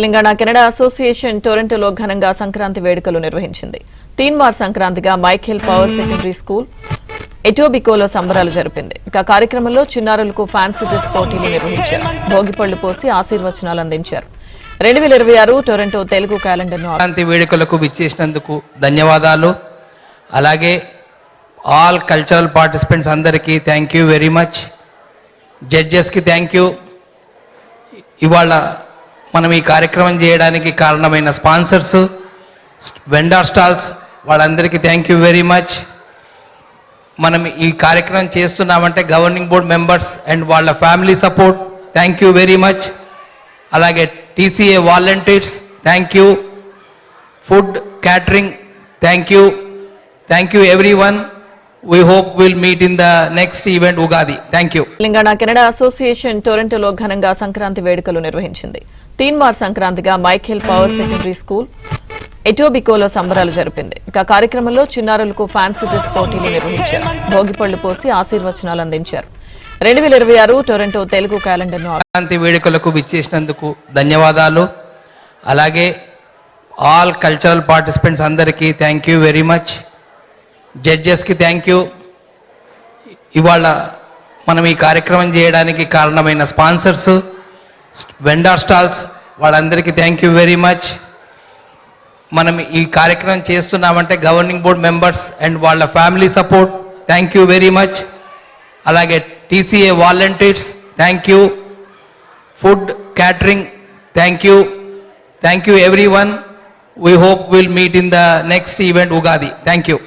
Telangana Canada association టొరంటోలో ఘనంగా సంక్రాంతి వేడుకలు నిర్వహించింది. తీన్మార్ సంక్రాంతిగా మైఖేల్ పవర్ సెకండరీ స్కూల్ ఎటోబికోలో సంబరాలు జరిపింది. ఇక కార్యక్రమంలో చిన్నారులకు ఫ్యాన్సీ డ్రెస్ పోటీలు నిర్వహించారు. భోగిపళ్లు పోసి ఆశీర్వచనాలు అందించారు. 2026 టొరంటో తెలుగు క్యాలెండర్ను సంక్రాంతి వేడుకలకు విచ్చేసినందుకు ధన్యవాదాలు. అలాగే ఆల్ కల్చరల్ పార్టిసిపెంట్స్ అందరికీ థ్యాంక్ యూ వెరీ మచ్. జడ్జెస్కి థ్యాంక్ యూ. ఇవాళ మనం ఈ కార్యక్రమం చేయడానికి కారణమైన స్పాన్సర్స్, వెండర్ స్టాల్స్ వాళ్ళందరికీ థ్యాంక్ యూ వెరీ మచ్. మనం ఈ కార్యక్రమం చేస్తున్నామంటే గవర్నింగ్ బోర్డ్ మెంబర్స్ అండ్ వాళ్ళ family support thank you very much. అలాగే TCA volunteers thank you. Food catering thank you. Thank you everyone. We hope we'll meet in the next event Ugadi. Thank you. Telangana Canada association టొరంటోలో ఘనంగా సంక్రాంతి వేడుకలు నిర్వహించింది. తీన్మార్ సంక్రాంతిగా Michael Power secondary school ఎటోబికోలో సంబరాలు జరిపింది. ఇక కార్యక్రమంలో చిన్నారులకు ఫ్యాన్సీ డ్రెస్ పోటీలు నిర్వహించారు. భోగిపళ్లు పోసి ఆశీర్వచనాలు అందించారు. 2026 టొరంటో తెలుగు క్యాలెండర్ను సంక్రాంతి వేడుకలకు విచ్చేసినందుకు ధన్యవాదాలు. అలాగే ఆల్ కల్చరల్ పార్టిసిపెంట్స్ అందరికీ థ్యాంక్ యూ వెరీ మచ్. జడ్జెస్కి థ్యాంక్ యూ. ఇవాళ మనం ఈ కార్యక్రమం చేయడానికి కారణమైన స్పాన్సర్స్, వెండర్ స్టాల్స్ వాళ్ళందరికీ థ్యాంక్ యూ వెరీ మచ్. మనం ఈ కార్యక్రమం చేస్తున్నామంటే గవర్నింగ్ బోర్డ్ మెంబర్స్ అండ్ వాళ్ళ family support thank you very much. అలాగే TCA volunteers thank you. Food catering thank you. Thank you everyone. We hope we'll meet in the next event Ugadi. Thank you.